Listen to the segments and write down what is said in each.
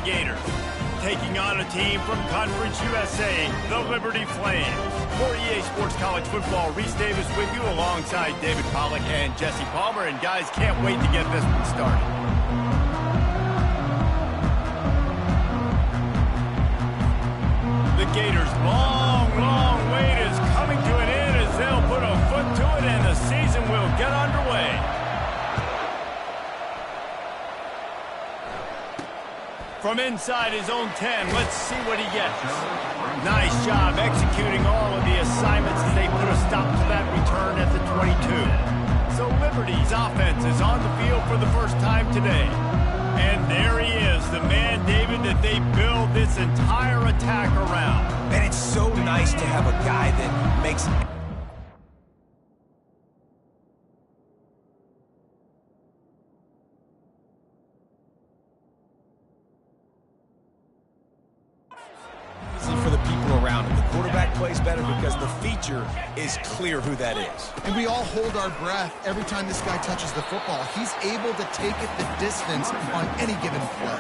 Gators. Taking on a team from Conference USA, the Liberty Flames. For EA Sports College Football, Reese Davis with you alongside David Pollack and Jesse Palmer. And guys, can't wait to get this one started. The Gators' long wait is coming to an end as they'll put a foot to it and the season will get underway. From inside his own 10, let's see what he gets. Nice job executing all of the assignments as they put a stop to that return at the 22. So Liberty's offense is on the field for the first time today. And there he is, the man, David, that they build this entire attack around. And it's so nice to have a guy that makes... for the people around him. The quarterback plays better because the feature is clear who that is. And we all hold our breath every time this guy touches the football. He's able to take it the distance on any given play.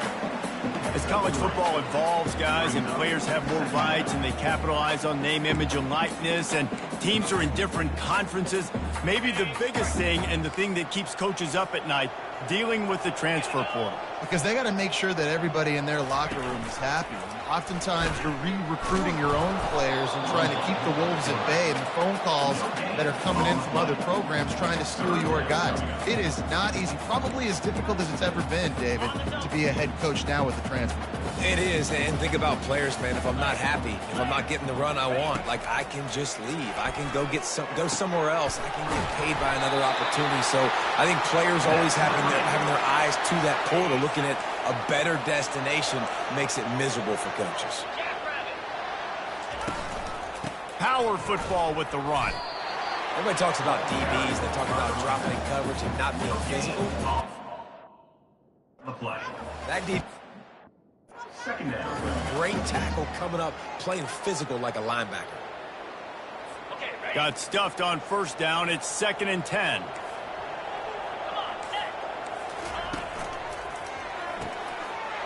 As college football evolves, guys, and players have more rights and they capitalize on name, image, and likeness, and teams are in different conferences, maybe the biggest thing and the thing that keeps coaches up at night, dealing with the transfer portal. Because they got to make sure that everybody in their locker room is happy. Oftentimes, you're re-recruiting your own players and trying to keep the Wolves at bay, and the phone calls that are coming in from other programs trying to steal your guys. It is not easy, probably as difficult as it's ever been, David, to be a head coach now with the transfer. It is, and think about players, man. If I'm not happy, if I'm not getting the run I want, like, I can just leave. I can go somewhere else. I can get paid by another opportunity. So I think players always having their eyes to that portal, looking at a better destination, makes it miserable for coaches. Power football with the run. Everybody talks about DBs. They talk about dropping coverage and not being physical. That DB... Second down. Great tackle coming up, playing physical like a linebacker. Got stuffed on first down. It's 2nd and 10.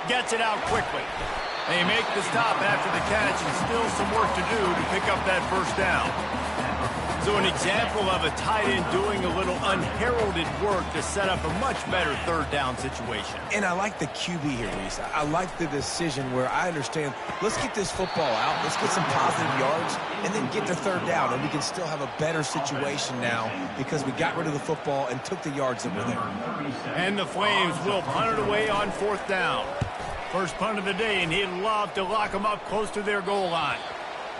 Gets it out quickly. They make the stop after the catch and still some work to do to pick up that first down. So an example of a tight end doing a little unheralded work to set up a much better third down situation. And I like the QB here, Reese. I like the decision where I understand, let's get this football out, let's get some positive yards, and then get to third down, and we can still have a better situation now because we got rid of the football and took the yards that were there. And the Flames will punt it away on 4th down. First punt of the day, and he'd love to lock them up close to their goal line.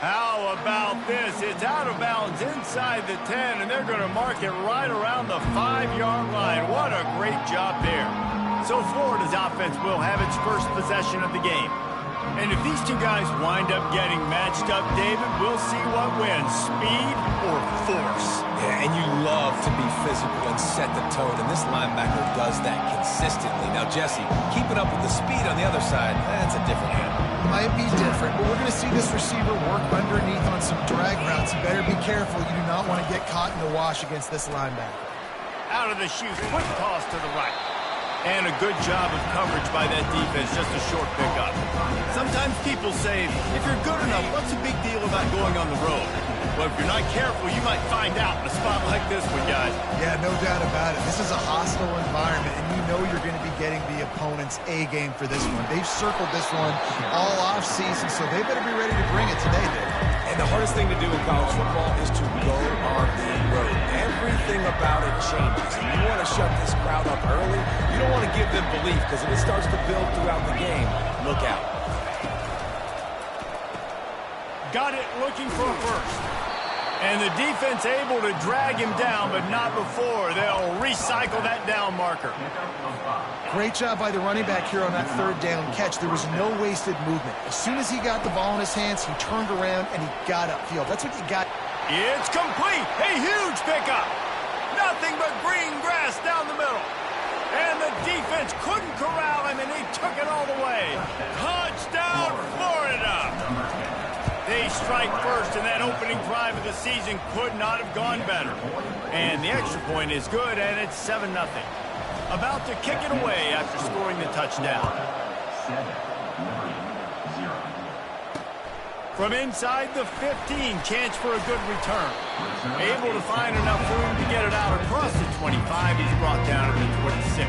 How about this? It's out of bounds inside the 10, and they're going to mark it right around the 5-yard line. What a great job there. So Florida's offense will have its first possession of the game. And if these two guys wind up getting matched up, David, we'll see what wins, speed or force. Yeah, and you love to be physical and set the tone, and this linebacker does that consistently. Now, Jesse, keeping up with the speed on the other side, that's a different animal. Might be different, but we're going to see this receiver work underneath on some drag routes. You better be careful. You do not want to get caught in the wash against this linebacker. Out of the chute, quick toss to the right. And a good job of coverage by that defense, just a short pickup. Sometimes people say, if you're good enough, what's the big deal about going on the road? Well, if you're not careful, you might find out in a spot like this one, guys. Yeah, no doubt about it. This is a hostile environment, and you know you're going to be getting the opponent's A game for this one. They've circled this one all off season, so they better be ready to bring it today, Dave. And the hardest thing to do in college football is to go on the road. Everything about it changes. And you want to shut this crowd up early. You don't want to give them belief, because if it starts to build throughout the game, look out. Got it looking for a first. And the defense able to drag him down, but not before. They'll recycle that down marker. Great job by the running back here on that 3rd down catch. There was no wasted movement. As soon as he got the ball in his hands, he turned around and he got upfield. That's what you got. It's complete. A huge pickup. Nothing but green grass down the middle. And the defense couldn't corral him, and he took it all the way. Touchdown, Florida. They strike first, and that opening drive of the season could not have gone better. And the extra point is good, and it's 7-0. About to kick it away after scoring the touchdown. From inside the 15, chance for a good return. Able to find enough room to get it out across the 25. He's brought down to the 26.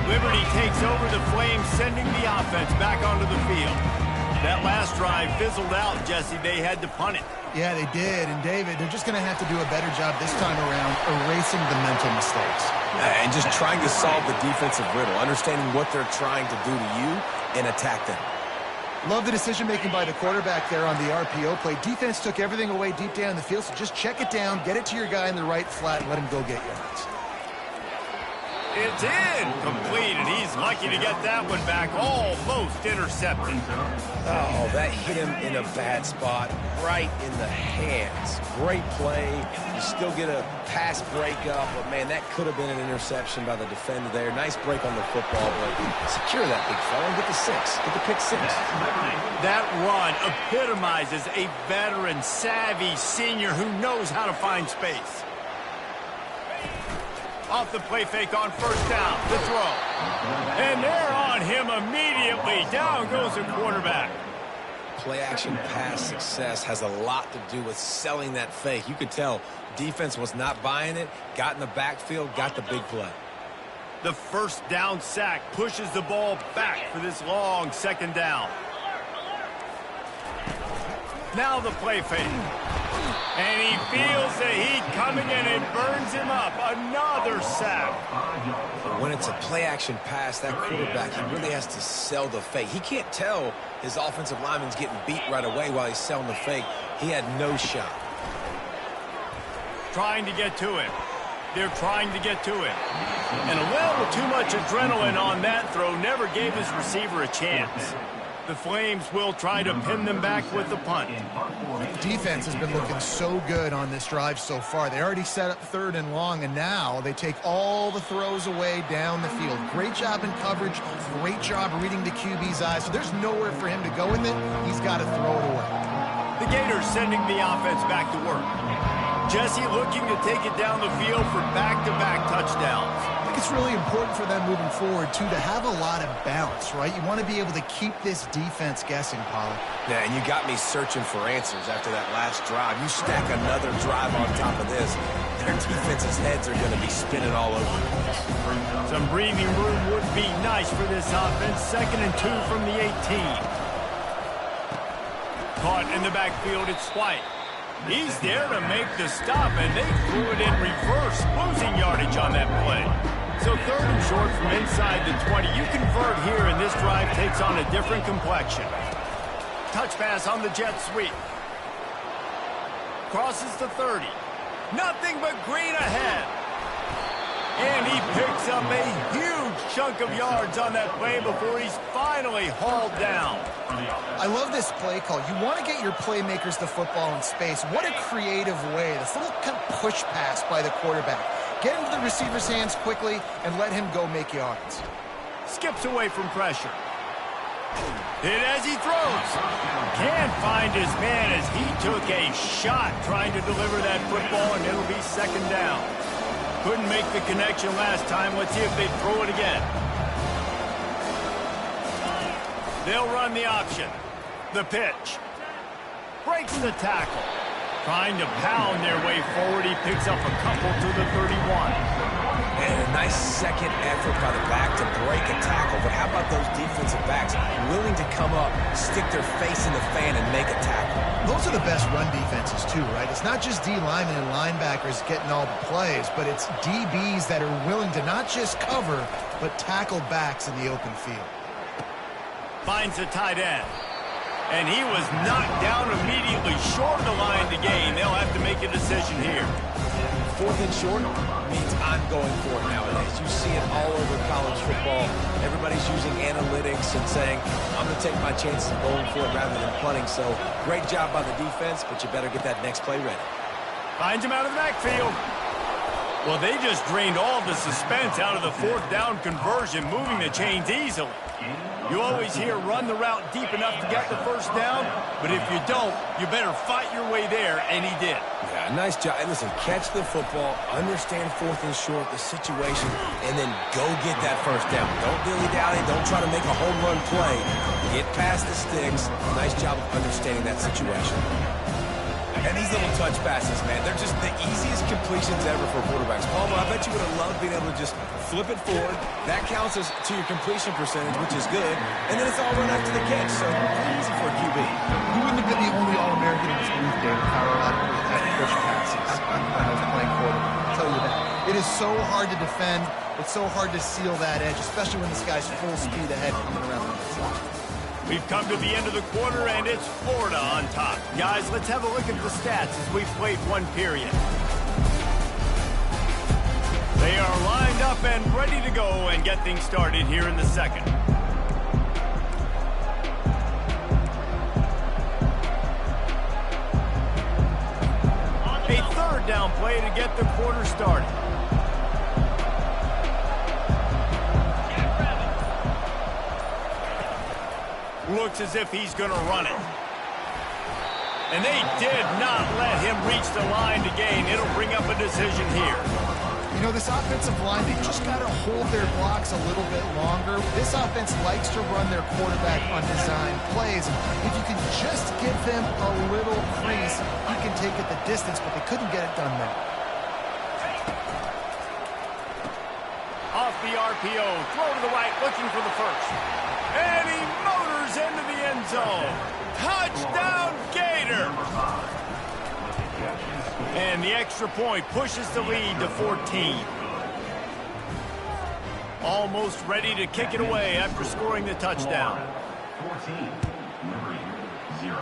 Liberty takes over the Flames, sending the offense back onto the field. That last drive fizzled out, Jesse. They had to punt it. Yeah, they did. And, David, they're just going to have to do a better job this time around erasing the mental mistakes. And just trying to solve the defensive riddle, understanding what they're trying to do to you and attack them. Love the decision-making by the quarterback there on the RPO play. Defense took everything away deep down in the field, so just check it down, get it to your guy in the right flat, and let him go get yards. It's incomplete, and he's lucky to get that one back. Almost intercepted. Oh, that hit him in a bad spot, right in the hands. Great play. You still get a pass breakup, but, man, that could have been an interception by the defender there. Nice break on the football, but secure that big fella and get the six. Get the pick six. That run epitomizes a veteran, savvy senior who knows how to find space. Off the play fake on first down, the throw. And they're on him immediately. Down goes the quarterback. Play-action pass success has a lot to do with selling that fake. You could tell defense was not buying it, got in the backfield, got the big play. The first down sack pushes the ball back for this long second down. Now the play fake. And he feels the heat coming in and burns him up. Another sack. When it's a play-action pass, that quarterback, he really has to sell the fake. He can't tell his offensive lineman's getting beat right away while he's selling the fake. He had no shot. Trying to get to him. They're trying to get to him. And a little too much adrenaline on that throw never gave his receiver a chance. The Flames will try to pin them back with the punt. Defense has been looking so good on this drive so far. They already set up third and long, and now they take all the throws away down the field. Great job in coverage, great job reading the QB's eyes. So there's nowhere for him to go with it. He's got to throw it away. The Gators sending the offense back to work. Jesse looking to take it down the field for back-to-back touchdowns. I think it's really important for them moving forward, too, to have a lot of balance, right? You want to be able to keep this defense guessing, Pollard. Yeah, and you got me searching for answers after that last drive. You stack another drive on top of this, their defense's heads are going to be spinning all over. Some breathing room would be nice for this offense. 2nd and 2 from the 18. Caught in the backfield, it's White. He's there to make the stop, and they threw it in reverse, losing yardage on that play. So 3rd and short from inside the 20. You convert here, and this drive takes on a different complexion. Touch pass on the jet sweep. Crosses the 30. Nothing but green ahead. And he picks up a huge chunk of yards on that play before he's finally hauled down. I love this play call. You want to get your playmakers the football in space. What a creative way. This little kind of push pass by the quarterback. Get into the receiver's hands quickly and let him go make yards. Skips away from pressure. Hit as he throws. Can't find his man as he took a shot trying to deliver that football, and it'll be 2nd down. Couldn't make the connection last time. Let's see if they throw it again. They'll run the option. The pitch. Breaks the tackle. Trying to pound their way forward. He picks up a couple to the 31. And a nice second effort by the back to break a tackle. But how about those defensive backs willing to come up, stick their face in the fan, and make a tackle? Those are the best run defenses, too, right? It's not just D linemen and linebackers getting all the plays, but it's DBs that are willing to not just cover, but tackle backs in the open field. Finds a tight end. And he was knocked down immediately short of the line to gain. They'll have to make a decision here. 4th and short means I'm going for it nowadays. You see it all over college football. Everybody's using analytics and saying, I'm going to take my chances of going for it rather than punting. So great job by the defense, but you better get that next play ready. Finds him out of the backfield. Well, they just drained all the suspense out of the 4th down conversion, moving the chains easily. You always hear run the route deep enough to get the first down, but if you don't, you better fight your way there, and he did. Yeah, nice job. And listen, catch the football, understand fourth and short, the situation, and then go get that first down. Don't dilly-dally. Don't try to make a home run play. Get past the sticks. Nice job of understanding that situation. And these little touch passes, man, they're just the easiest completions ever for quarterbacks. Palmer, I bet you would have loved being able to just flip it forward. That counts as to your completion percentage, which is good. And then it's all run after the catch, so pretty easy for a QB. You wouldn't have been the only All-American in this booth game in Colorado who had push passes when I was playing quarterback. I'll tell you that. It is so hard to defend. It's so hard to seal that edge, especially when this guy's full speed ahead coming around the outside. We've come to the end of the quarter, and it's Florida on top. Guys, let's have a look at the stats as we've played one period. They are lined up and ready to go and get things started here in the second. A third down play to get the quarter started. Looks as if he's going to run it. And they did not let him reach the line to gain. It'll bring up a decision here. You know, this offensive line, they just got to hold their blocks a little bit longer. This offense likes to run their quarterback on design plays. If you can just give them a little crease, you can take it the distance, but they couldn't get it done there. Off the RPO, throw to the right, looking for the first. And he motors into the end zone. Touchdown, Gator! And the extra point pushes the lead to 14. Almost ready to kick it away after scoring the touchdown. 14, number 0.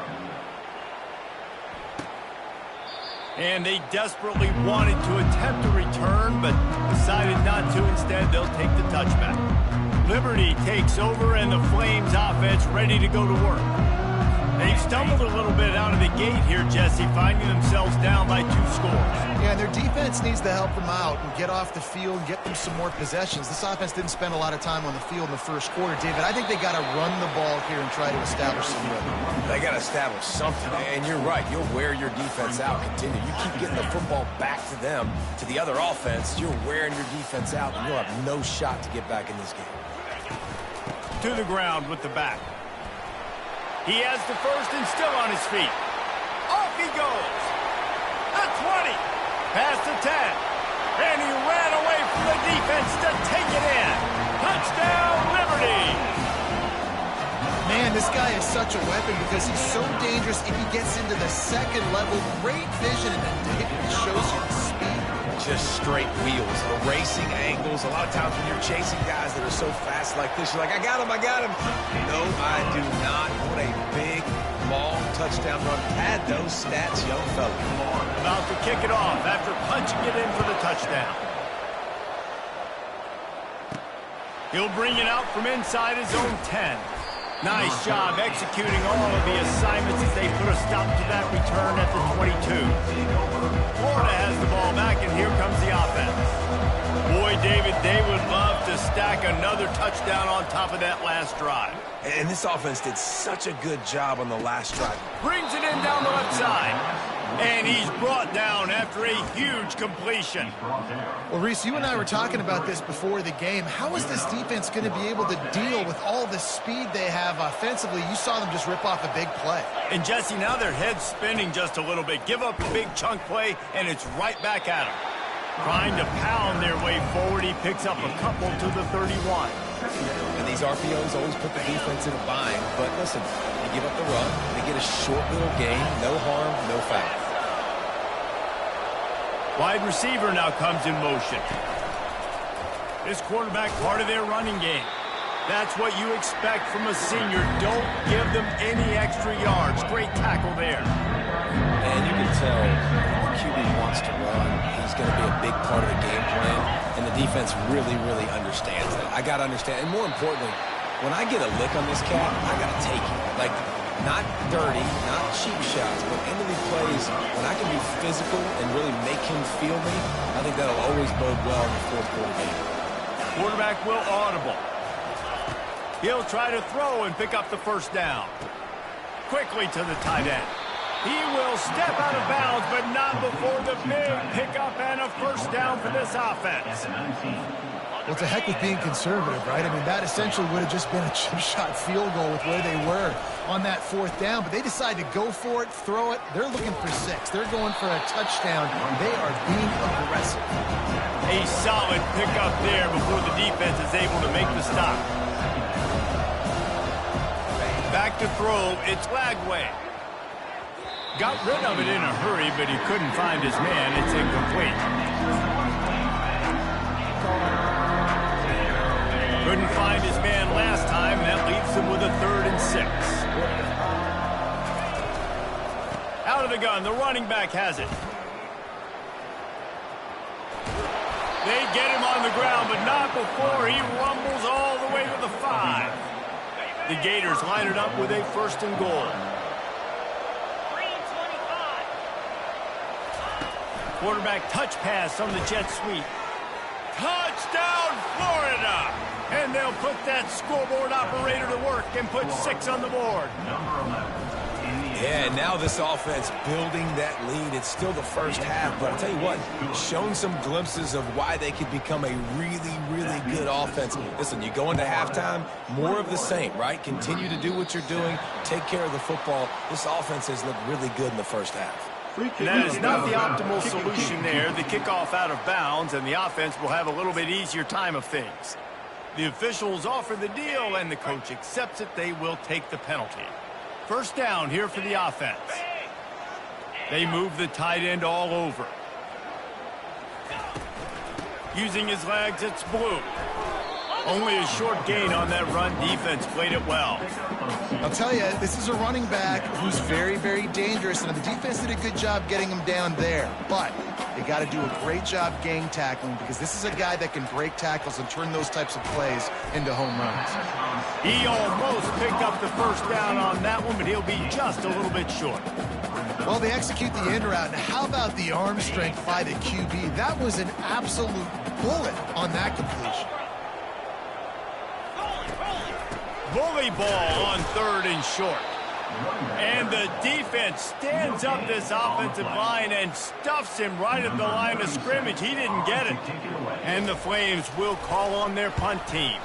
And they desperately wanted to attempt a return, but decided not to. Instead, they'll take the touchback. Liberty takes over, and the Flames offense ready to go to work. They've stumbled a little bit out of the gate here, Jesse, finding themselves down by 2 scores. Yeah, and their defense needs to help them out and get off the field and get them some more possessions. This offense didn't spend a lot of time on the field in the first quarter, David. I think they got to run the ball here and try to establish some rhythm. They got to establish something, and you're right. You'll wear your defense out. Continue. You keep getting the football back to them, to the other offense. You're wearing your defense out, and you'll have no shot to get back in this game. To the ground with the back. He has the first and still on his feet. Off he goes. The 20. Past the 10. And he ran away from the defense to take it in. Touchdown, Liberty. Man, this guy is such a weapon because he's so dangerous if he gets into the second level. Great vision, and it shows you the speed. Just straight wheels, erasing angles. A lot of times when you're chasing guys that are so fast like this, you're like, I got him, I got him. No, I do not. What a big, long touchdown run. Had those stats, young fella. About to kick it off after punching it in for the touchdown. He'll bring it out from inside his own 10. Nice job executing all of the assignments as they put a stop to that return at the 22. Florida has the ball back, and here comes the offense. Boy, David, they would love to stack another touchdown on top of that last drive. And this offense did such a good job on the last drive. Brings it in down the left side. And he's brought down after a huge completion. Well, Reese, you and I were talking about this before the game. How is this defense going to be able to deal with all the speed they have offensively? You saw them just rip off a big play. And, Jesse, now their head's spinning just a little bit. Give up a big chunk play, and it's right back at him. Trying to pound their way forward, he picks up a couple to the 31. And these RPOs always put the defense in a bind. But listen, they give up the run, they get a short little gain, no harm, no foul. Wide receiver now comes in motion. This quarterback part of their running game. That's what you expect from a senior. Don't give them any extra yards. Great tackle there. And you can tell the QB wants to run. He's going to be a big part of the game plan. And the defense really, really understands that. I got to understand. And more importantly, when I get a lick on this cat, I got to take it. Like, not dirty, not cheap shots, but end of these plays, when I can be physical and really make him feel me, I think that'll always bode well in the fourth quarter game. Quarterback will audible. He'll try to throw and pick up the first down. Quickly to the tight end. He will step out of bounds, but not before the big pickup and a first down for this offense. Well, to heck with being conservative, right? I mean, that essentially would have just been a chip shot field goal with where they were on that fourth down, but they decided to go for it, throw it. They're looking for 6. They're going for a touchdown. They are being aggressive. A solid pickup there before the defense is able to make the stop. Back to throw, it's Lagway. Got rid of it in a hurry, but he couldn't find his man. It's incomplete. Couldn't find his man last time. That leaves him with a 3rd and 6. Out of the gun, the running back has it. They get him on the ground, but not before he rumbles all the way to the 5. The Gators line it up with a 1st and goal. Quarterback touch pass on the jet sweep. Touchdown, Florida! And they'll put that scoreboard operator to work and put 6 on the board. Yeah, now this offense building that lead. It's still the first half, but I'll tell you what, shown some glimpses of why they could become a really, really good offense. Listen, you go into halftime, more of the same, right? Continue to do what you're doing, take care of the football. This offense has looked really good in the first half. That is not the optimal solution there. The kickoff out of bounds, and the offense will have a little bit easier time of things. The officials offer the deal, and the coach accepts it. They will take the penalty. First down here for the offense. They move the tight end all over. Using his legs, it's Blue. Only a short gain on that run. Defense played it well. I'll tell you, this is a running back who's very, very dangerous, and the defense did a good job getting him down there. But they got to do a great job gang tackling, because this is a guy that can break tackles and turn those types of plays into home runs. He almost picked up the first down on that one, but he'll be just a little bit short. Well, they execute the in route, and how about the arm strength by the QB? That was an absolute bullet on that completion. Bully ball on 3rd and short. And the defense stands up this offensive line and stuffs him right at the line of scrimmage. He didn't get it. And the Flames will call on their punt team.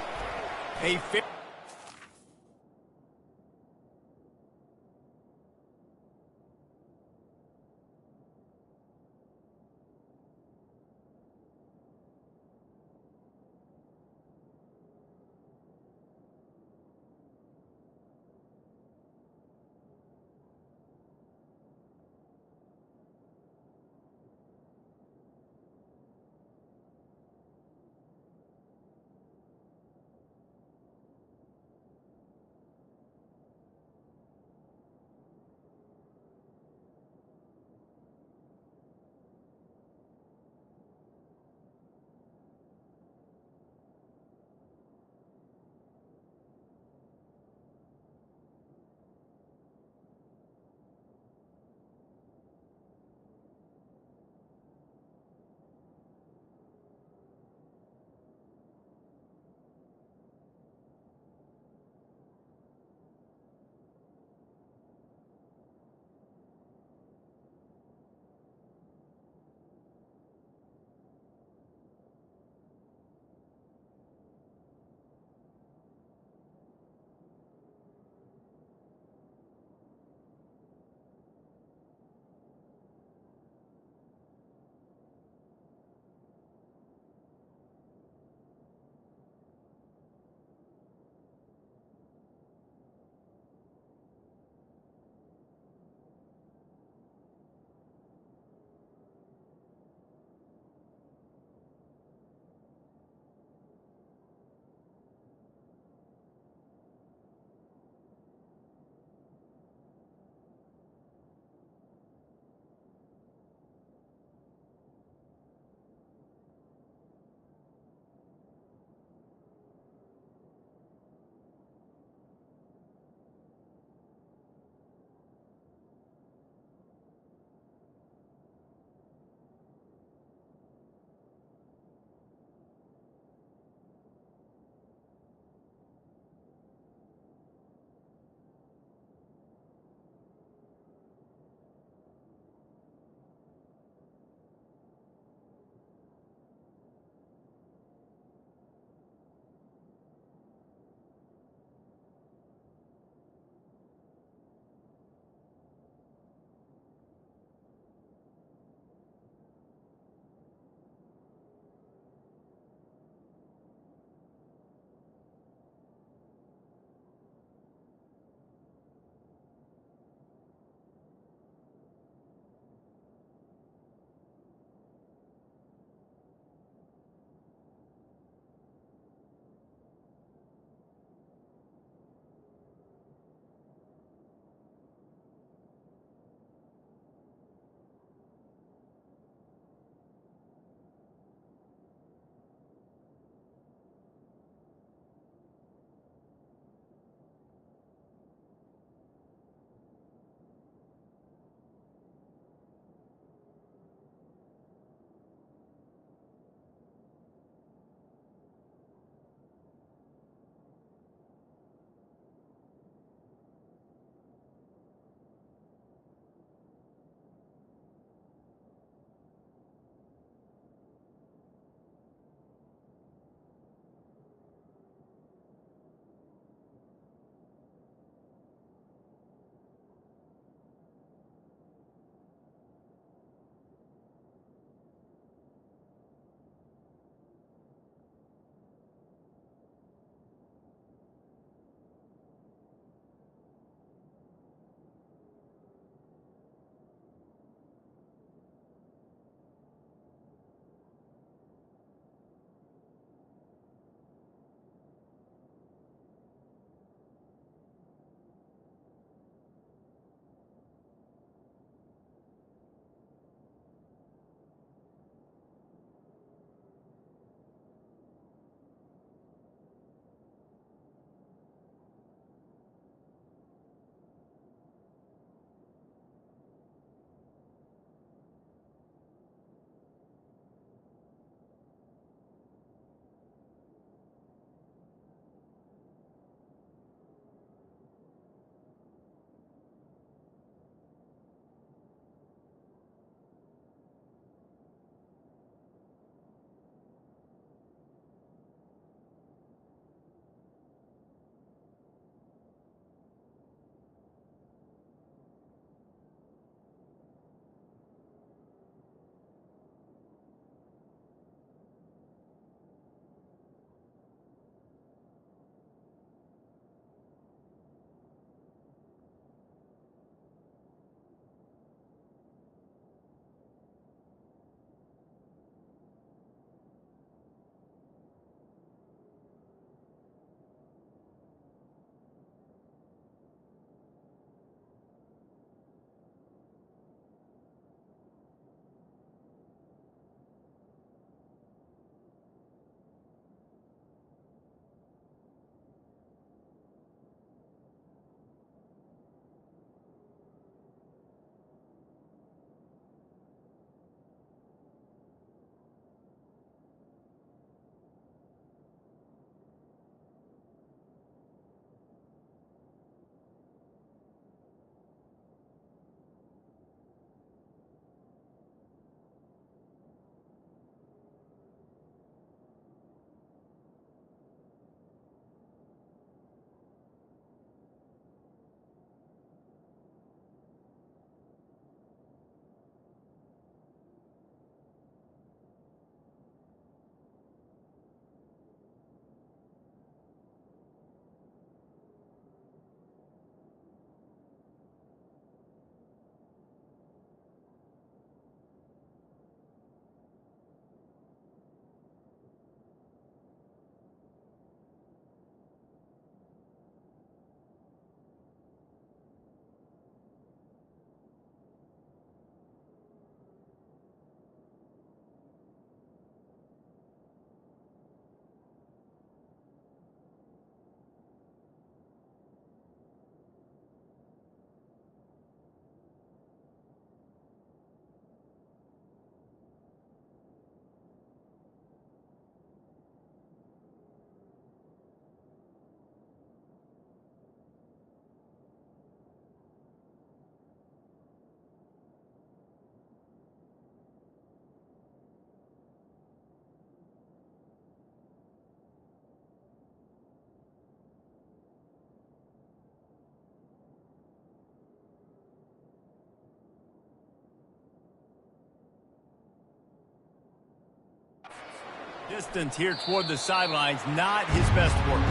Distance here toward the sidelines, not his best work.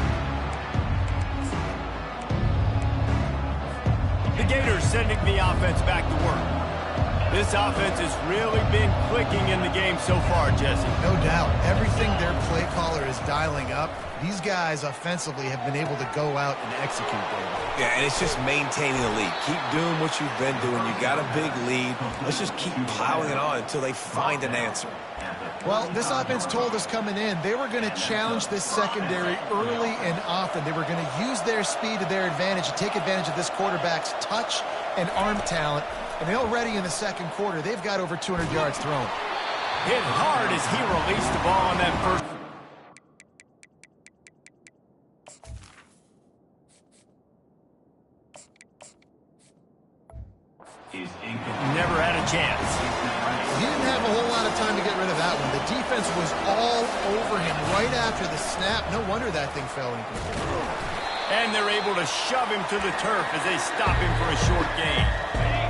The Gators sending the offense back to work. This offense has really been clicking in the game so far, Jesse. No doubt. Everything their play caller is dialing up, these guys offensively have been able to go out and execute, David. Yeah, and it's just maintaining the lead. Keep doing what you've been doing. You got a big lead. Let's just keep piling it on until they find an answer. Well, this offense told us coming in they were going to challenge this secondary early and often. They were going to use their speed to their advantage and take advantage of this quarterback's touch and arm talent. And already in the second quarter, they've got over 200 yards thrown. Hit hard as he released the ball on that first. Never had a chance. He didn't have a whole lot of time to get rid of that one. The defense was all over him right after the snap. No wonder that thing fell incomplete. And they're able to shove him to the turf as they stop him for a short gain.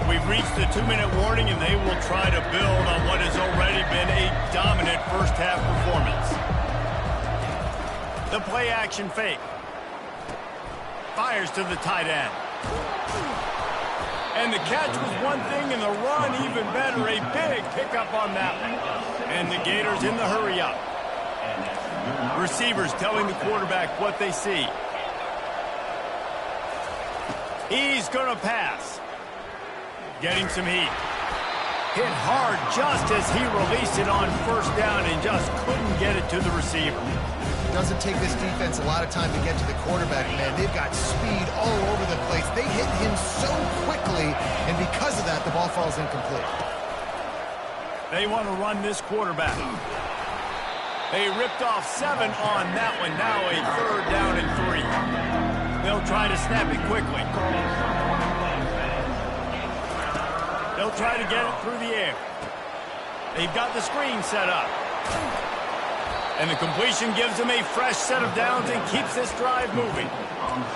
We've reached the 2-minute warning, and they will try to build on what has already been a dominant first-half performance. The play-action fake. Fires to the tight end. And the catch was one thing, and the run even better. A big pickup on that one. And the Gators in the hurry-up. Receivers telling the quarterback what they see. He's going to pass. Getting some heat. Hit hard just as he released it on first down and just couldn't get it to the receiver. Doesn't take this defense a lot of time to get to the quarterback, man. They've got speed all over the place. They hit him so quickly, and because of that, the ball falls incomplete. They want to run this quarterback. They ripped off 7 on that one. Now a 3rd down and 3. They'll try to snap it quickly. They'll try to get it through the air. They've got the screen set up. And the completion gives them a fresh set of downs and keeps this drive moving.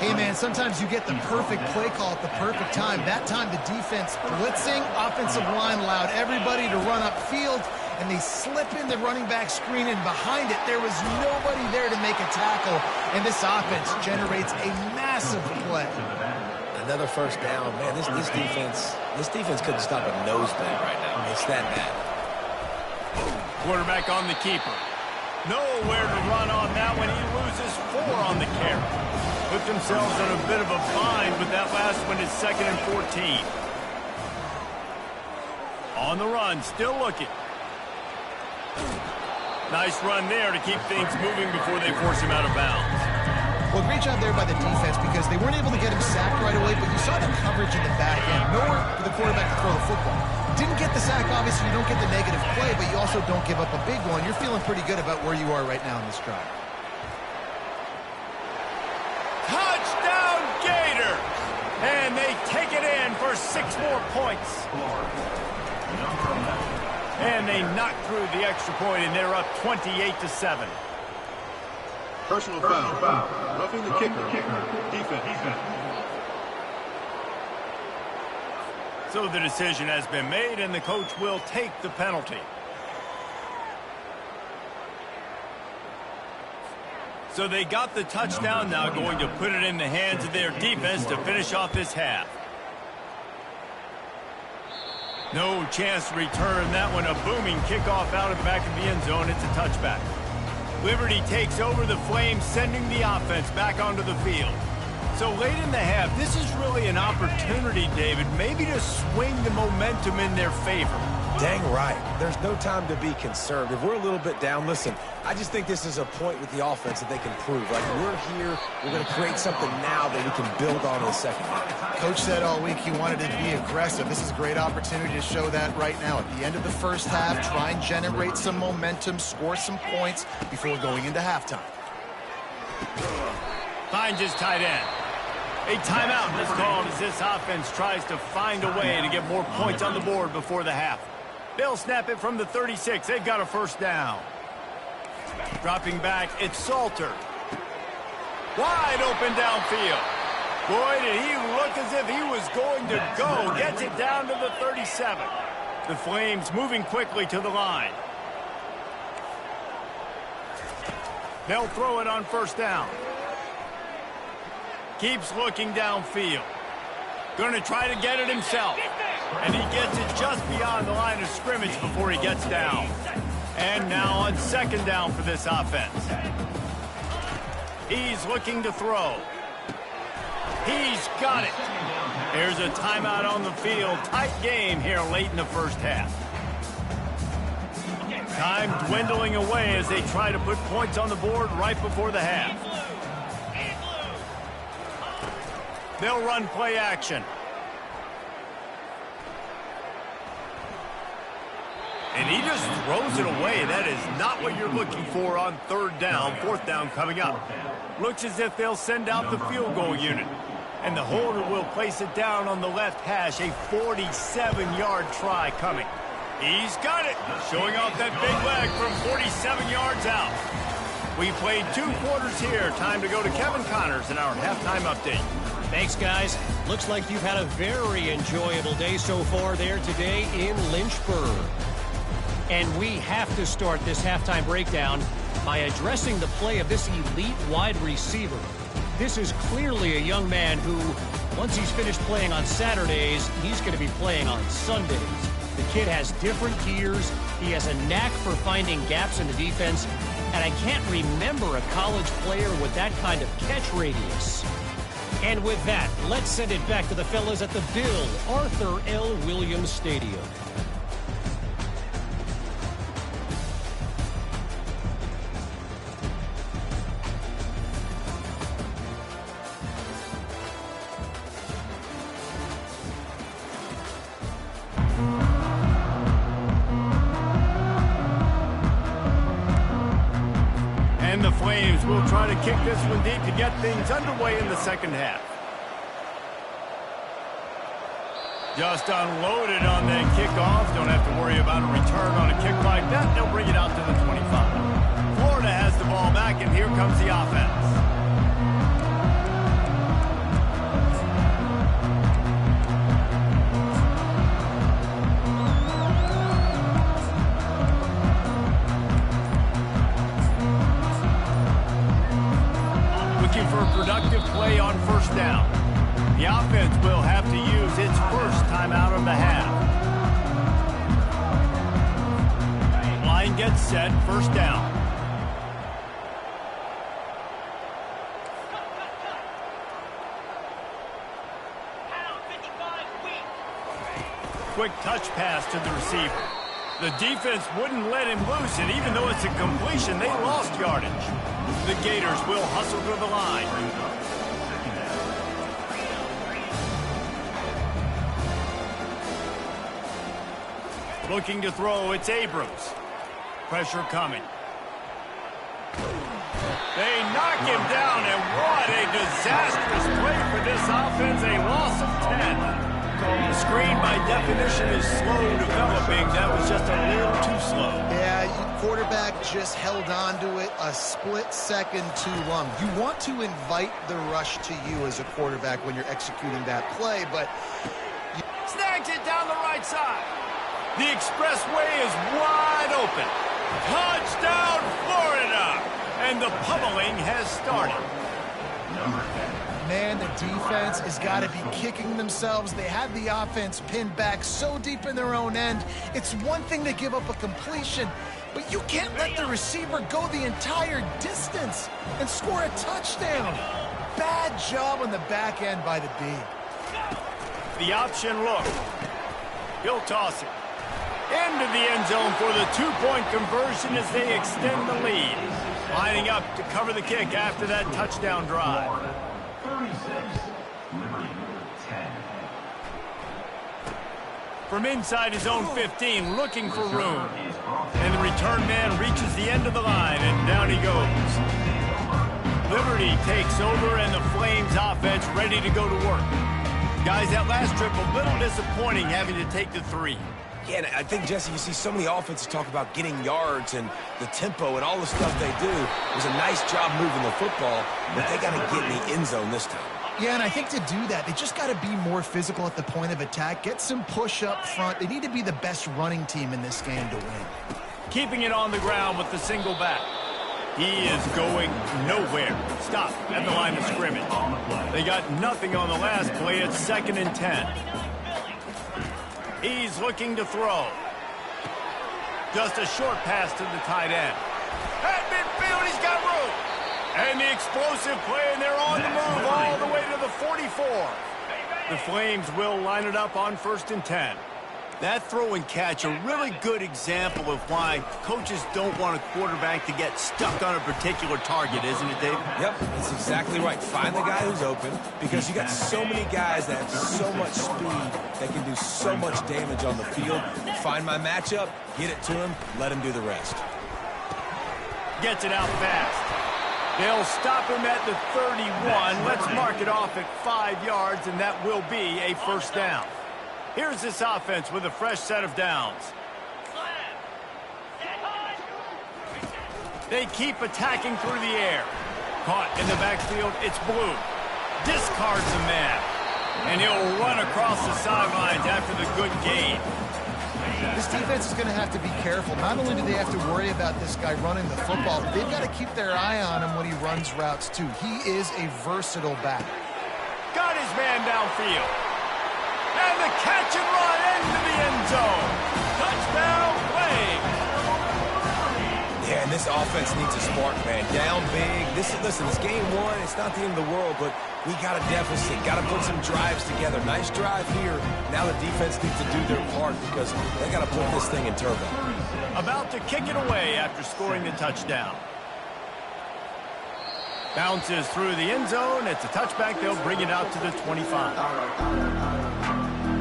Hey, man, sometimes you get the perfect play call at the perfect time. That time the defense blitzing, offensive line allowed everybody to run upfield, and they slip in the running back screen, and behind it there was nobody there to make a tackle, and this offense generates a massive play. Another first down. Man, this defense couldn't stop a nosebleed right now. It's that bad. Quarterback on the keeper. Nowhere to run on that one. He loses 4 on the carry. Put themselves in a bit of a bind, but that last one is 2nd and 14. On the run, still looking. Nice run there to keep things moving before they force him out of bounds. Well, great job there by the defense because they weren't able to get him sacked right away, but you saw the coverage in the back end. Nowhere for the quarterback to throw the football. Didn't get the sack, obviously you don't get the negative play, but you also don't give up a big one. You're feeling pretty good about where you are right now in this drive. Touchdown, Gator! And they take it in for 6 more points. And they knock through the extra point, and they're up 28-7. Personal foul. Roughing the kicker. Defense. So the decision has been made, and the coach will take the penalty. So they got the touchdown, now going to put it in the hands of their defense to finish off this half. No chance to return that one. A booming kickoff out of the back of the end zone. It's a touchback. Liberty takes over the Flames, sending the offense back onto the field. So late in the half, this is really an opportunity, David, maybe to swing the momentum in their favor. Dang right. There's no time to be concerned. If we're a little bit down, listen, I just think this is a point with the offense that they can prove. Like, we're here, we're going to create something now that we can build on in the second half. Coach said all week he wanted to be aggressive. This is a great opportunity to show that right now. At the end of the first half, try and generate some momentum, score some points before going into halftime. Finds his tight end. A timeout is called as this offense tries to find a way to get more points on the board before the half. They'll snap it from the 36. They've got a first down. Dropping back, it's Salter. Wide open downfield. Boy, did he look as if he was going to go. Gets it down to the 37. The Flames moving quickly to the line. They'll throw it on first down. Keeps looking downfield. Going to try to get it himself. And he gets it just beyond the line of scrimmage before he gets down. And now on second down for this offense. He's looking to throw. He's got it. There's a timeout on the field. Tight game here late in the first half. Time dwindling away as they try to put points on the board right before the half. They'll run play action. And he just throws it away. That is not what you're looking for on third down. Fourth down coming up. Looks as if they'll send out the field goal unit. And the holder will place it down on the left hash. A 47-yard try coming. He's got it. Showing off that big leg from 47 yards out. We played 2 quarters here. Time to go to Kevin Connors in our halftime update. Thanks, guys. Looks like you've had a very enjoyable day so far there today in Lynchburg. And we have to start this halftime breakdown by addressing the play of this elite wide receiver. This is clearly a young man who, once he's finished playing on Saturdays, he's going to be playing on Sundays. The kid has different gears. He has a knack for finding gaps in the defense. And I can't remember a college player with that kind of catch radius. And with that, let's send it back to the fellas at the Bill Arthur L. Williams Stadium. And the Flames will try to kick this one deep to get things underway in the second half. Just unloaded on that kickoff. Don't have to worry about a return on a kick like that. They'll bring it out to the 25. Florida has the ball back, and here comes the offense. For a productive play on first down. The offense will have to use its first timeout of the half. Line gets set, first down. Quick touch pass to the receiver. The defense wouldn't let him loose, and even though it's a completion, they lost yardage. The Gators will hustle to the line. Looking to throw, it's Abrams. Pressure coming. They knock him down, and what a disastrous play for this offense. A loss of 10. The screen, by definition, is slow developing. That was just a little too slow. Yeah, quarterback just held on to it a split second too long. You want to invite the rush to you as a quarterback when you're executing that play, but... Snags it down the right side. The expressway is wide open. Touchdown, Florida! And the pummeling has started. Man, the defense has got to be kicking themselves. They had the offense pinned back so deep in their own end. It's one thing to give up a completion, but you can't let the receiver go the entire distance and score a touchdown. Bad job on the back end by the D. The option look. He'll toss it. Into the end zone for the two-point conversion as they extend the lead. Lining up to cover the kick after that touchdown drive. 36, Liberty 10. From inside his own 15, looking for room. And the return man reaches the end of the line, and down he goes. Liberty takes over, and the Flames offense ready to go to work. Guys, that last trip a little disappointing having to take the 3. Yeah, and I think, Jesse, you see so many offenses talk about getting yards and the tempo and all the stuff they do. It was a nice job moving the football, but they got to get in the end zone this time. Yeah, and I think to do that, they just got to be more physical at the point of attack, get some push up front. They need to be the best running team in this game to win. Keeping it on the ground with the single back. He is going nowhere. Stop at the line of scrimmage. They got nothing on the last play. It's 2nd and 10. He's looking to throw. Just a short pass to the tight end. At midfield, he's got room. And the explosive play, and they're on the move all the way to the 44. The Flames will line it up on 1st and 10. That throw and catch, a really good example of why coaches don't want a quarterback to get stuck on a particular target, isn't it, Dave? Yep, that's exactly right. Find the guy who's open, because you got so many guys that have so much speed that can do so much damage on the field. Find my matchup, get it to him, let him do the rest. Gets it out fast. They'll stop him at the 31. Let's mark it off at 5 yards, and that will be a 1st down. Here's this offense with a fresh set of downs. They keep attacking through the air. Caught in the backfield, it's Blue. Discards a man. And he'll run across the sidelines after the good gain. This defense is going to have to be careful. Not only do they have to worry about this guy running the football, but they've got to keep their eye on him when he runs routes, too. He is a versatile back. Got his man downfield. And the catch and run into the end zone. Touchdown, Flames. Yeah, and this offense needs a spark, man. Down big. Listen, it's game 1. It's not the end of the world, but we got a deficit. Got to put some drives together. Nice drive here. Now the defense needs to do their part because they got to put this thing in turbo. About to kick it away after scoring the touchdown. Bounces through the end zone. It's a touchback. They'll bring it out to the 25.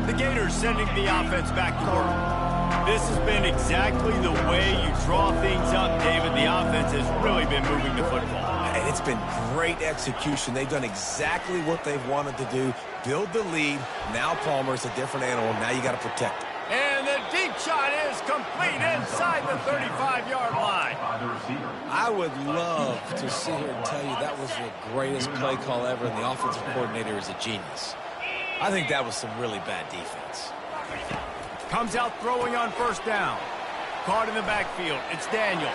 The Gators sending the offense back to work. This has been exactly the way you draw things up, David. The offense has really been moving the football. And it's been great execution. They've done exactly what they've wanted to do. Build the lead. Now Palmer's a different animal. Now you got to protect it. And the deep shot is complete inside the 35-yard line. I would love to sit here and tell you that was the greatest play call ever, and the offensive coordinator is a genius. I think that was some really bad defense. Comes out throwing on 1st down. Caught in the backfield. It's Daniels.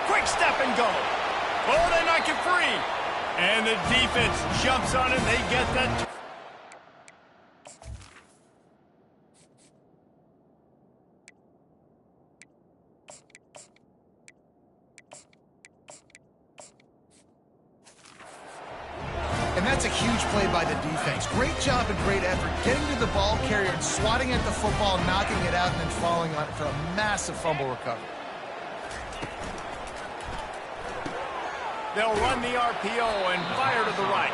Quick step and go. Oh, they knock it free. And the defense jumps on it. They get that. And that's a huge play by the defense. Great job and great effort getting to the ball carrier and swatting at the football, knocking it out, and then falling on it for a massive fumble recovery. They'll run the RPO and fire to the right.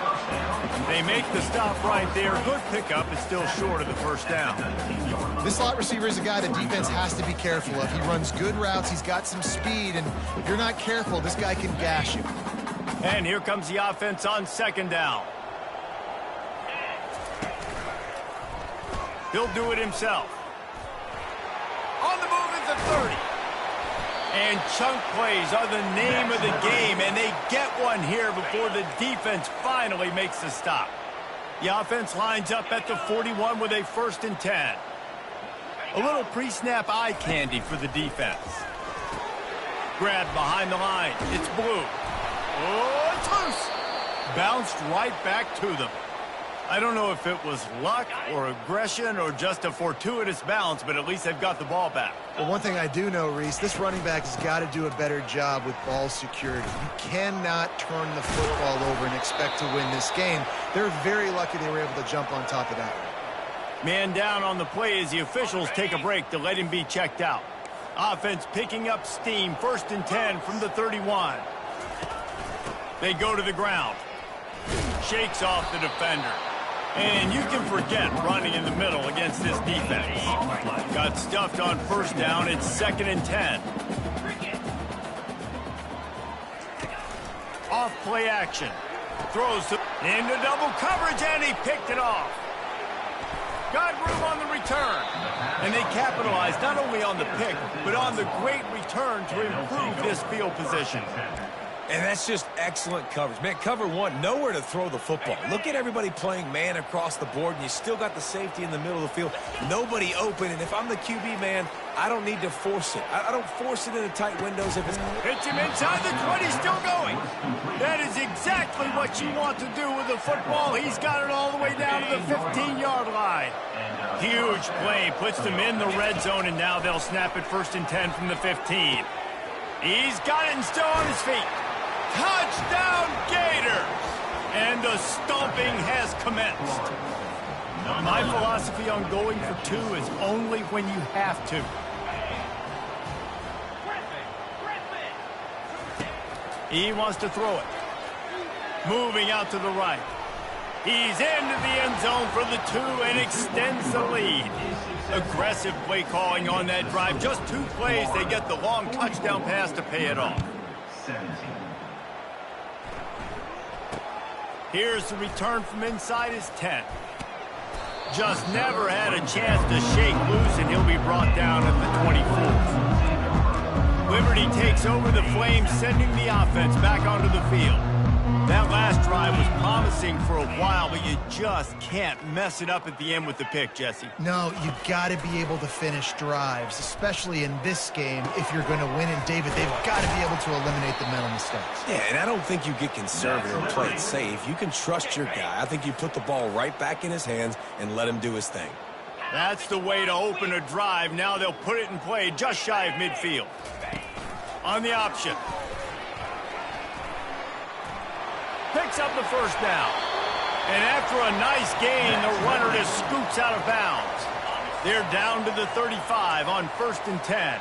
They make the stop right there. Good pickup. It's still short of the 1st down. This slot receiver is a guy the defense has to be careful of. He runs good routes. He's got some speed, and if you're not careful, this guy can gash you. And here comes the offense on 2nd down. He'll do it himself. On the move is the 30. And chunk plays are the name of the game, and they get one here before the defense finally makes the stop. The offense lines up at the 41 with a 1st and 10. A little pre-snap eye candy for the defense. Grabbed behind the line. It's Blue. Oh, it's loose. Bounced right back to them. I don't know if it was luck or aggression or just a fortuitous bounce, but at least they've got the ball back. Well, one thing I do know, Reese, this running back has got to do a better job with ball security. You cannot turn the football over and expect to win this game. They're very lucky they were able to jump on top of that one. Man down on the play as the officials take a break to let him be checked out. Offense picking up steam, 1st and 10 from the 31. They go to the ground. Shakes off the defender. And you can forget running in the middle against this defense. Got stuffed on 1st down. It's 2nd and 10. Off play action. Throws into double coverage, and he picked it off. Got room on the return. And they capitalized not only on the pick, but on the great return to improve this field position. And that's just excellent coverage. Man, cover one, nowhere to throw the football. Look at everybody playing man across the board, and you still got the safety in the middle of the field. Nobody open, and if I'm the QB, man, I don't need to force it. I don't force it into tight windows if it's... Hits him inside the 20, still going. That is exactly what you want to do with the football. He's got it all the way down to the 15-yard line. Huge play, puts them in the red zone, and now they'll snap it 1st and 10 from the 15. He's got it and still on his feet. Touchdown, Gator! And the stomping has commenced. My philosophy on going for 2 is only when you have to. He wants to throw it. Moving out to the right. He's into the end zone for the 2 and extends the lead. Aggressive play calling on that drive. Just 2 plays, they get the long touchdown pass to pay it off. 17. Here's the return from inside his 10. Just never had a chance to shake loose, and he'll be brought down at the 24. Liberty takes over the Flames, sending the offense back onto the field. That last drive was promising for a while, but you just can't mess it up at the end with the pick, Jesse. No, you got to be able to finish drives, especially in this game. If you're going to win, and David, they've got to be able to eliminate the mental mistakes. Yeah, and I don't think you get conservative and play it safe. You can trust your guy. I think you put the ball right back in his hands and let him do his thing. That's the way to open a drive. Now they'll put it in play just shy of midfield. On the option. Picks up the 1st down. And after a nice gain, the runner just scoots out of bounds. They're down to the 35 on 1st and 10.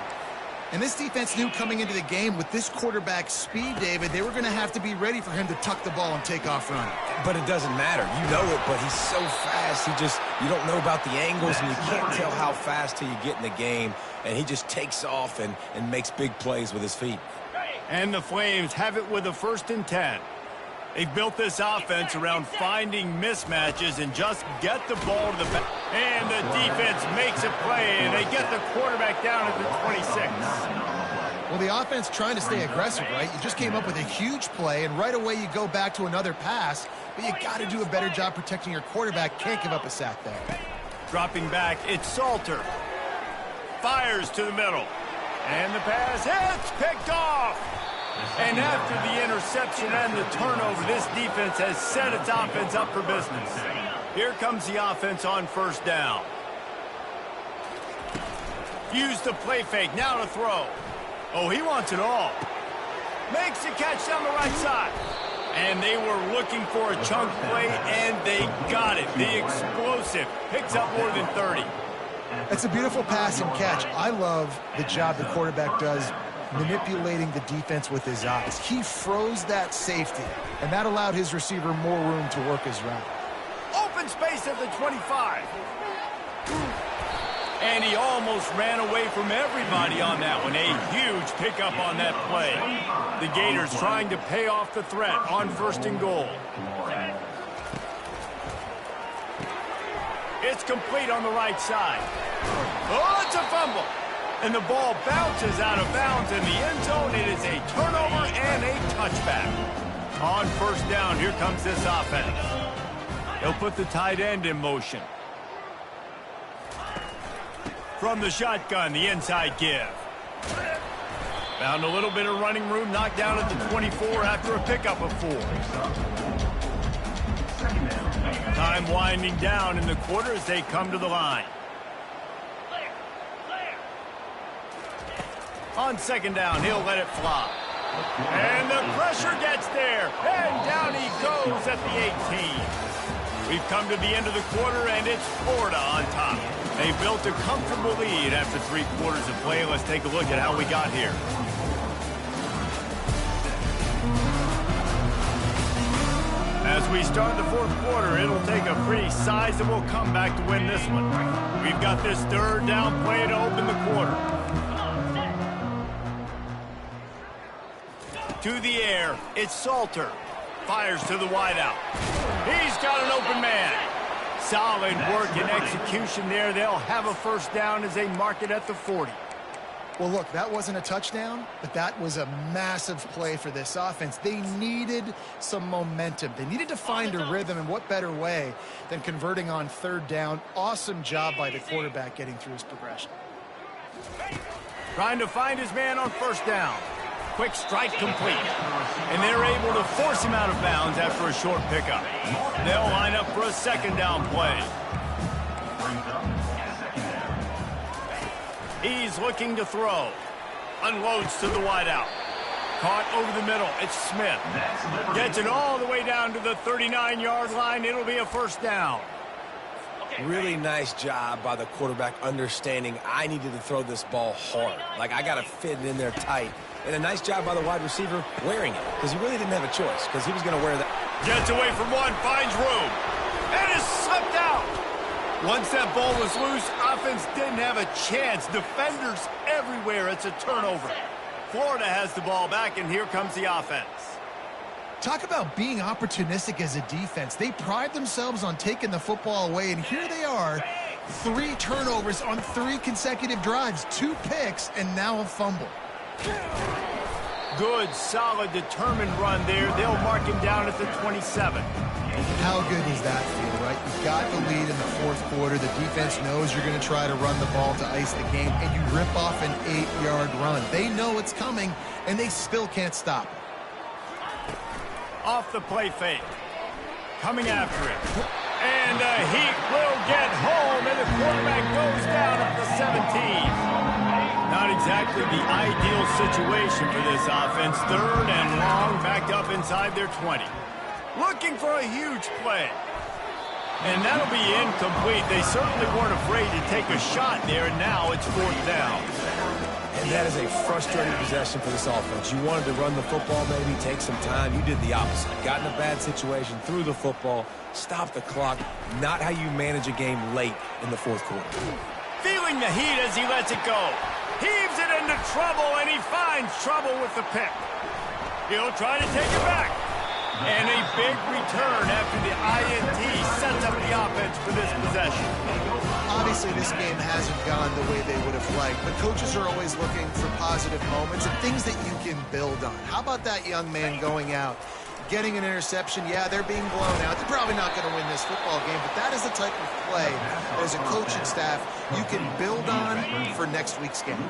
And this defense knew coming into the game with this quarterback's speed, David, they were going to have to be ready for him to tuck the ball and take off running. But it doesn't matter. You know it, but he's so fast. You don't know about the angles, and you can't tell how fast till you get in the game. And he just takes off and makes big plays with his feet. And the Flames have it with a 1st and 10. They've built this offense around finding mismatches and just get the ball to the back. And the defense makes a play, and they get the quarterback down at the 26. Well, the offense trying to stay aggressive, right? You just came up with a huge play, and right away you go back to another pass, but you got to do a better job protecting your quarterback. Can't give up a sack there. Dropping back, it's Salter. Fires to the middle. And the pass hits, picked off. And after the interception and the turnover, this defense has set its offense up for business. Here comes the offense on 1st down. Use the play fake, now to throw. Oh, he wants it all. Makes the catch down the right side. And they were looking for a chunk play, and they got it. The explosive picks up more than 30. It's a beautiful pass and catch. I love the job the quarterback does manipulating the defense with his eyes. He froze that safety, and that allowed his receiver more room to work his route. Open space at the 25. And he almost ran away from everybody on that one. A huge pickup on that play. The Gators trying to pay off the threat on 1st and goal. It's complete on the right side. Oh, it's a fumble. And the ball bounces out of bounds in the end zone. It is a turnover and a touchback. On 1st down, here comes this offense. They'll put the tight end in motion. From the shotgun, the inside give. Found a little bit of running room, knocked down at the 24 after a pickup of 4. Time winding down in the quarter as they come to the line. On 2nd down, he'll let it fly. And the pressure gets there. And down he goes at the 18. We've come to the end of the quarter, and it's Florida on top. They built a comfortable lead after 3 quarters of play. Let's take a look at how we got here. As we start the 4th quarter, it'll take a pretty sizable comeback to win this one. We've got this 3rd down play to open the quarter. To the air, it's Salter. Fires to the wideout. He's got an open man. Solid work and execution there. They'll have a 1st down as they mark it at the 40. Well, look, that wasn't a touchdown, but that was a massive play for this offense. They needed some momentum. They needed to find a rhythm, and what better way than converting on third down. Awesome job by the quarterback getting through his progression. Trying to find his man on first down. Quick strike complete. And they're able to force him out of bounds after a short pickup. They'll line up for a second down play. He's looking to throw. Unloads to the wideout. Caught over the middle. It's Smith. Gets it all the way down to the 39-yard line. It'll be a first down. Really nice job by the quarterback understanding I needed to throw this ball hard. Like, I got to fit it in there tight. And a nice job by the wide receiver wearing it, because he really didn't have a choice, because he was going to wear that. Gets away from one, finds room, and is slipped out. Once that ball was loose, offense didn't have a chance. Defenders everywhere. It's a turnover. Florida has the ball back, and here comes the offense. Talk about being opportunistic as a defense. They pride themselves on taking the football away, and here they are. 3 turnovers on 3 consecutive drives, 2 picks, and now a fumble. Good, solid, determined run there. They'll mark him down at the 27. How good does that feel, right? You've got the lead in the fourth quarter. The defense knows you're going to try to run the ball to ice the game, and you rip off an 8-yard run. They know it's coming, and they still can't stop it. Off the play fake. Coming after it. And Heat will get home, and the quarterback goes down at the 17. Not exactly the ideal situation for this offense. Third and long, backed up inside their 20. Looking for a huge play. And that'll be incomplete. They certainly weren't afraid to take a shot there, and now it's 4th down. And that is a frustrating possession for this offense. You wanted to run the football, maybe take some time. You did the opposite. Got in a bad situation, threw the football, stopped the clock. Not how you manage a game late in the fourth quarter. Feeling the heat as he lets it go. Heaves it into trouble, and he finds trouble with the pick. He'll try to take it back. And a big return after the INT sets up the offense for this possession. Obviously, this game hasn't gone the way they would have liked, but coaches are always looking for positive moments and things that you can build on. How about that young man going out, getting an interception? Yeah, they're being blown out. They're probably not going to win this football game, but that is the type of play that as a coaching staff you can build on for next week's game.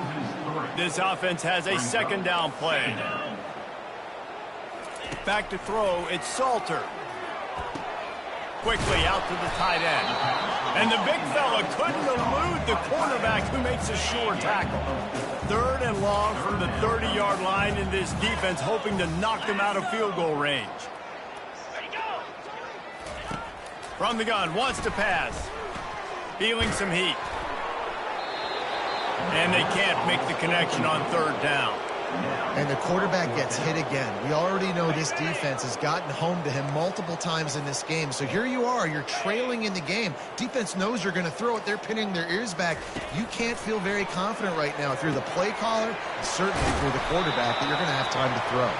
This offense has a second down play. Back to throw, it's Salter. Quickly out to the tight end. And the big fella couldn't elude the cornerback who makes a sure tackle. Third and long from the 30-yard line, in this defense hoping to knock them out of field goal range. From the gun, wants to pass. Feeling some heat. And they can't make the connection on third down. And the quarterback gets hit again. We already know this defense has gotten home to him multiple times in this game. So here you are, you're trailing in the game. Defense knows you're going to throw it. They're pinning their ears back. You can't feel very confident right now if you're the play caller, and certainly if you're the quarterback, that you're going to have time to throw.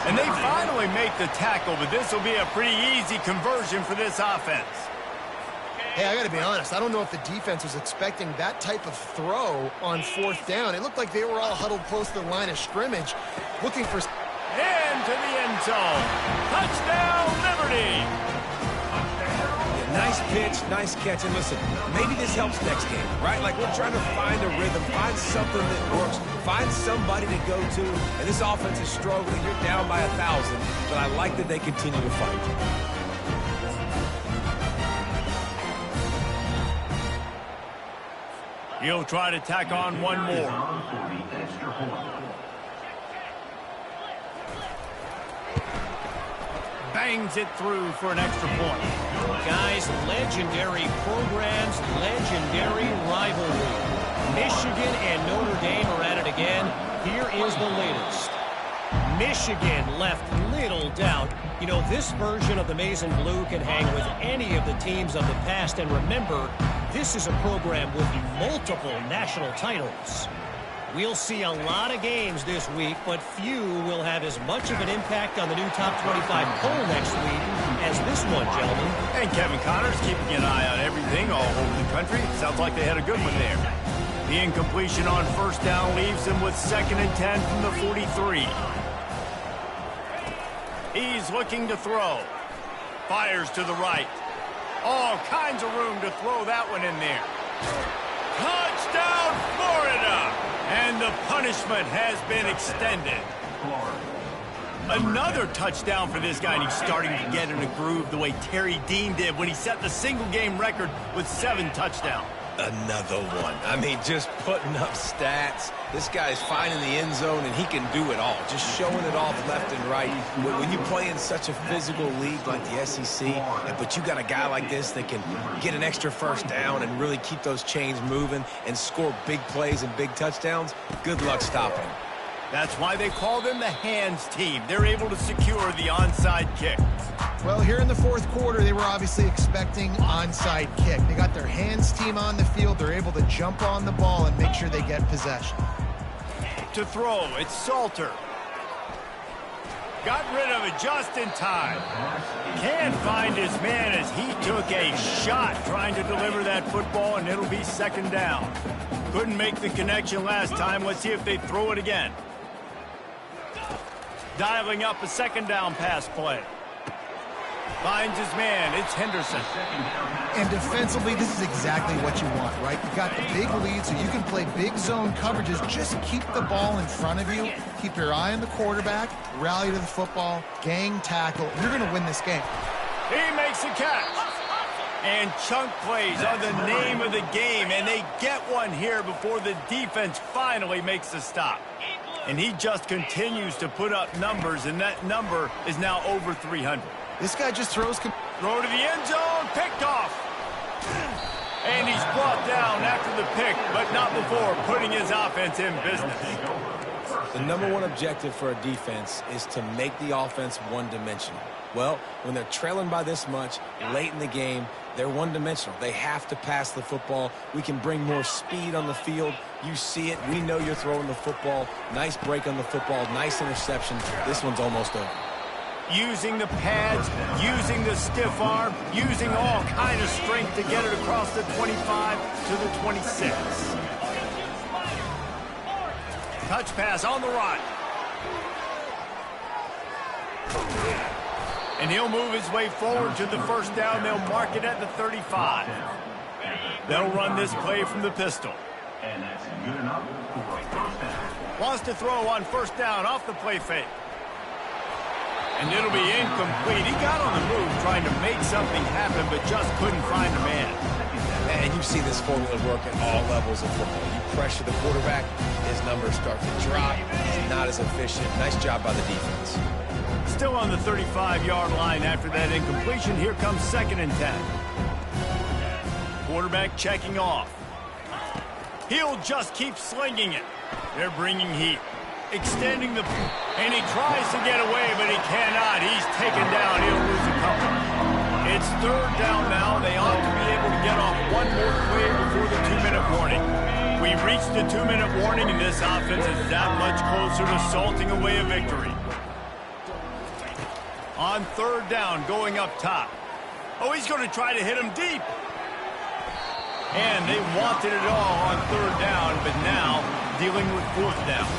And they finally make the tackle, but this will be a pretty easy conversion for this offense. Hey, I got to be honest. I don't know if the defense was expecting that type of throw on 4th down. It looked like they were all huddled close to the line of scrimmage, looking for... Into the end zone. Touchdown, Liberty. Yeah, nice pitch, nice catch. And listen, maybe this helps next game, right? Like, we're trying to find a rhythm, find something that works, find somebody to go to. And this offense is struggling. You're down by 1,000, but I like that they continue to fight. He'll try to tack on one more. Bangs it through for an extra point. Guys, legendary programs, legendary rivalry. Michigan and Notre Dame are at it again. Here is the latest. Michigan left little doubt. You know, this version of the Maize and Blue can hang with any of the teams of the past. And remember, this is a program with multiple national titles. We'll see a lot of games this week, but few will have as much of an impact on the new top 25 poll next week as this one, gentlemen. And Kevin Connors keeping an eye on everything all over the country. Sounds like they had a good one there. The incompletion on first down leaves him with 2nd and 10 from the 43. He's looking to throw. Fires to the right. All kinds of room to throw that one in there. Touchdown, Florida! And the punishment has been extended. Another touchdown for this guy, and he's starting to get in a groove the way Terry Dean did when he set the single-game record with 7 touchdowns. Another one. I mean, just putting up stats. This guy's finding the end zone, and he can do it all. Just showing it off left and right. When you play in such a physical league like the SEC, but you got a guy like this that can get an extra first down and really keep those chains moving and score big plays and big touchdowns, good luck stopping him. That's why they call them the hands team. They're able to secure the onside kick. Well, here in the fourth quarter, they were obviously expecting onside kick. They got their hands team on the field. They're able to jump on the ball and make sure they get possession. To throw, it's Salter. Got rid of it just in time. Can't find his man as he took a shot trying to deliver that football, and it'll be 2nd down. Couldn't make the connection last time. Let's see if they throw it again. Dialing up a 2nd down pass play. Finds his man. It's Henderson. And defensively, this is exactly what you want, right? You got the big lead, so you can play big zone coverages. Just keep the ball in front of you. Keep your eye on the quarterback. Rally to the football. Gang tackle. You're going to win this game. He makes a catch. And chunk plays are the name of the game, and they get one here before the defense finally makes the stop. And he just continues to put up numbers, and that number is now over 300. This guy just throws. Throw to the end zone, picked off. And he's brought down after the pick, but not before putting his offense in business. The #1 objective for a defense is to make the offense one-dimensional. Well, when they're trailing by this much late in the game, they're one-dimensional. They have to pass the football. We can bring more speed on the field. You see it. We know you're throwing the football. Nice break on the football. Nice interception. This one's almost over. Using the pads, using the stiff arm, using all kind of strength to get it across the 25 to the 26. Touch pass on the right. And he'll move his way forward to the 1st down. They'll mark it at the 35. They'll run this play from the pistol. And that's good enough for a 1st down. Wants to throw on 1st down off the play fake. And it'll be incomplete. He got on the move trying to make something happen, but just couldn't find a man. And you see this formula work at all levels of football. You pressure the quarterback, his numbers start to drop. He's not as efficient. Nice job by the defense. Still on the 35-yard line after that incompletion. Here comes 2nd and 10. Quarterback checking off. He'll just keep slinging it. They're bringing heat. Extending the... And he tries to get away, but he cannot. He's taken down. He'll lose a couple. It's 3rd down now. They ought to be able to get off one more play before the 2-minute warning. We reached the 2-minute warning, and this offense is that much closer to salting away a victory. On 3rd down, going up top. Oh, he's going to try to hit him deep. And they wanted it all on 3rd down, but now dealing with 4th down.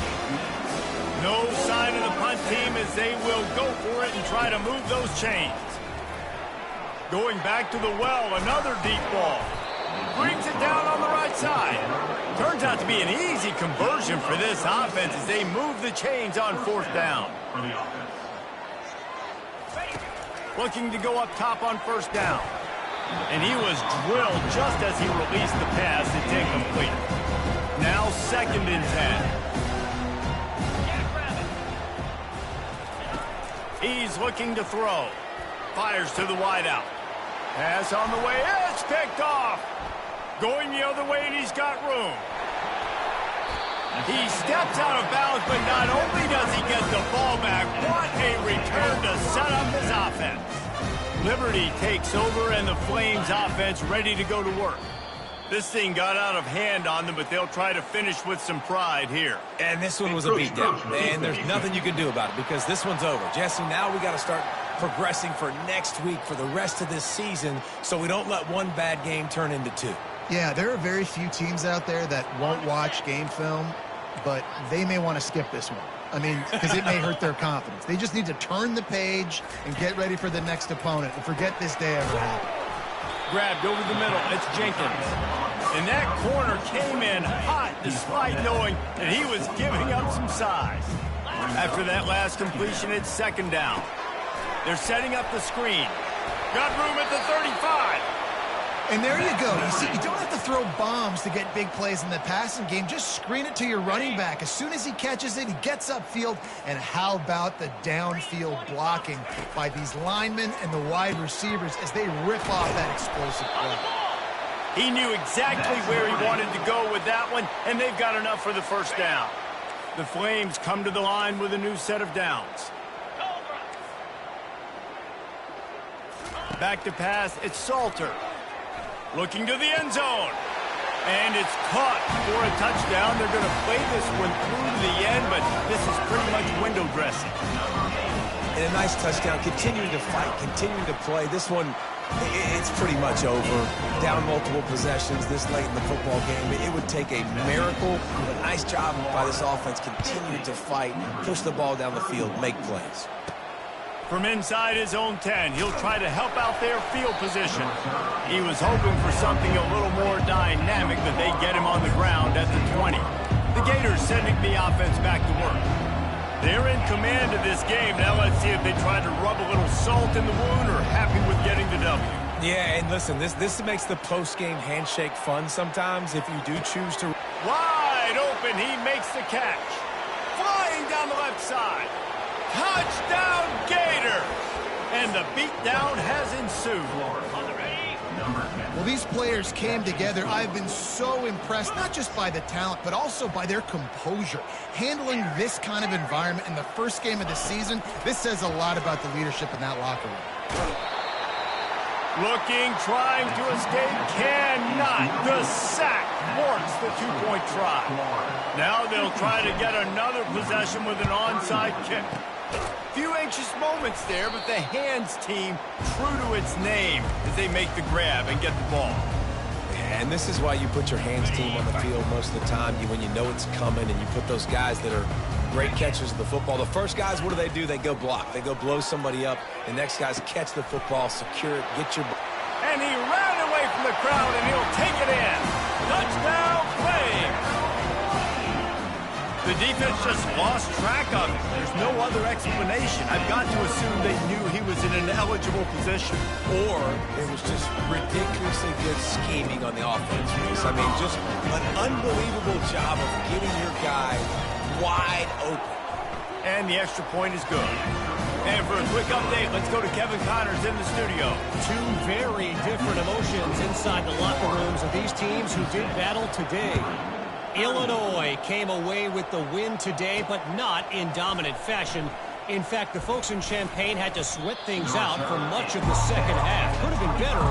No sign of the punt team as they will go for it and try to move those chains. Going back to the well, another deep ball. Brings it down on the right side. Turns out to be an easy conversion for this offense as they move the chains on 4th down. Looking to go up top on 1st down. And he was drilled just as he released the pass. It's incomplete. Now 2nd and 10. He's looking to throw. Fires to the wideout. Pass on the way. It's picked off. Going the other way, and he's got room. He steps out of bounds, but not only does he get the ball back, what a return to set up his offense. Liberty takes over, and the Flames offense ready to go to work. This thing got out of hand on them, but they'll try to finish with some pride here. And this one was a beatdown, and there's nothing you can do about it because this one's over. Jesse, now we got to start progressing for next week for the rest of this season so we don't let one bad game turn into 2. Yeah, there are very few teams out there that won't watch game film, but they may want to skip this one. I mean, because it may hurt their confidence. They just need to turn the page and get ready for the next opponent and forget this day ever happened. Grabbed over the middle. It's Jenkins. And that corner came in hot despite knowing that he was giving up some size. After that last completion, it's second down. They're setting up the screen. Got room at the 35. And there you go. You see, you don't have to throw bombs to get big plays in the passing game. Just screen it to your running back. As soon as he catches it, he gets upfield. And how about the downfield blocking by these linemen and the wide receivers as they rip off that explosive play? He knew exactly where he wanted to go with that one, and they've got enough for the first down. The Flames come to the line with a new set of downs. Back to pass, it's Salter. Looking to the end zone. And it's caught for a touchdown. They're going to play this one through to the end, but this is pretty much window dressing. And a nice touchdown, continuing to fight, continuing to play. This one, it's pretty much over. Down multiple possessions this late in the football game. It would take a miracle, but nice job by this offense, continuing to fight, push the ball down the field, make plays. From inside his own 10, he'll try to help out their field position. He was hoping for something a little more dynamic, but they get him on the ground at the 20. The Gators sending the offense back to work. They're in command of this game. Now let's see if they try to rub a little salt in the wound or happy with getting the W. Yeah, and listen, this makes the post-game handshake fun sometimes if you do choose to. Wide open, he makes the catch. Flying down the left side. Touchdown, Gator! And the beatdown has ensued. Well, these players came together. I've been so impressed, not just by the talent, but also by their composure. Handling this kind of environment in the first game of the season, this says a lot about the leadership in that locker room. Looking, trying to escape, cannot. The sack thwarts the two-point try. Now they'll try to get another possession with an onside kick. Few anxious moments there, but the hands team true to its name as they make the grab and get the ball. And this is why you put your hands team on the field most of the time when you know it's coming, and you put those guys that are great catchers of the football. The first guys, what do? They go block. They go blow somebody up. The next guys catch the football, secure it, get your... And he ran away from the crowd, and he'll take it in. Touchdown, Flames! The defense just lost track of him. There's no other explanation. I've got to assume they knew he was in an eligible position. Or it was just ridiculously good scheming on the offense. I mean, just an unbelievable job of getting your guy wide open. And the extra point is good. And for a quick update, let's go to Kevin Connors in the studio. Two very different emotions inside the locker rooms of these teams who did battle today. Illinois came away with the win today, but not in dominant fashion. In fact, the folks in Champaign had to sweat things out for much of the second half. Could have been better,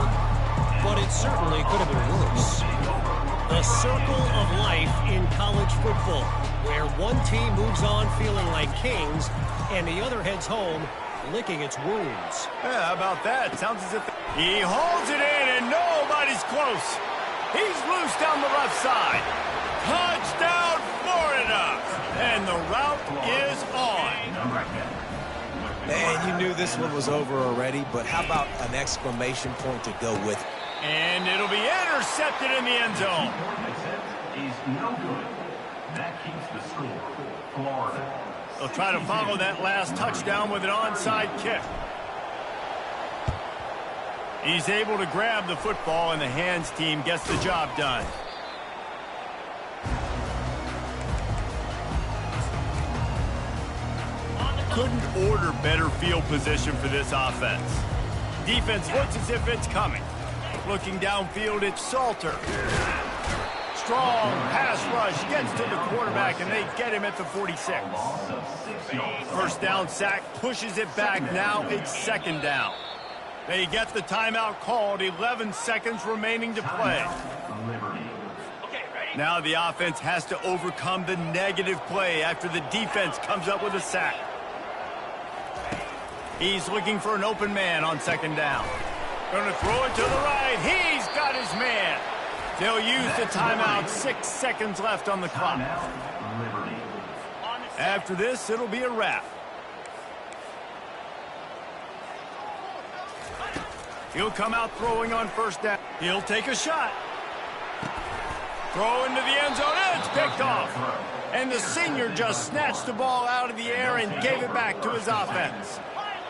but it certainly could have been worse. The circle of life in college football, where one team moves on feeling like kings, and the other heads home licking its wounds. Yeah, how about that? Sounds as if he holds it in and nobody's close. He's loose down the left side. Touchdown, Florida! And the route is on. And you knew this one was over already, but how about an exclamation point to go with it? And it'll be intercepted in the end zone. Is no good. That keeps the score. Florida. They'll try to follow that last touchdown with an onside kick. He's able to grab the football, and the hands team gets the job done. Couldn't order better field position for this offense. Defense looks as if it's coming. Looking downfield, it's Salter. Strong pass rush gets to the quarterback, and they get him at the 46. First down sack, pushes it back. Now it's second down. They get the timeout called. 11 seconds remaining to play. Now the offense has to overcome the negative play after the defense comes up with a sack. He's looking for an open man on second down. Going to throw it to the right. He's got his man. They'll use the timeout. 6 seconds left on the clock. Liberty. After this, it'll be a wrap. He'll come out throwing on first down. He'll take a shot. Throw into the end zone. It's picked off. And the senior just snatched the ball out of the air and gave it back to his offense.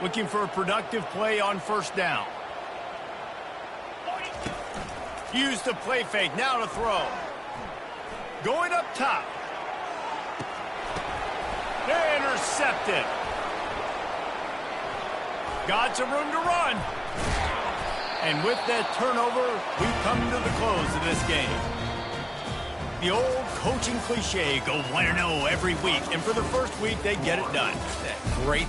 Looking for a productive play on first down. Use the play fake. Now to throw. Going up top. Intercepted. Got some room to run. And with that turnover, we've come to the close of this game. The old coaching cliche, go 1-0 every week. And for the first week, they get it done. Great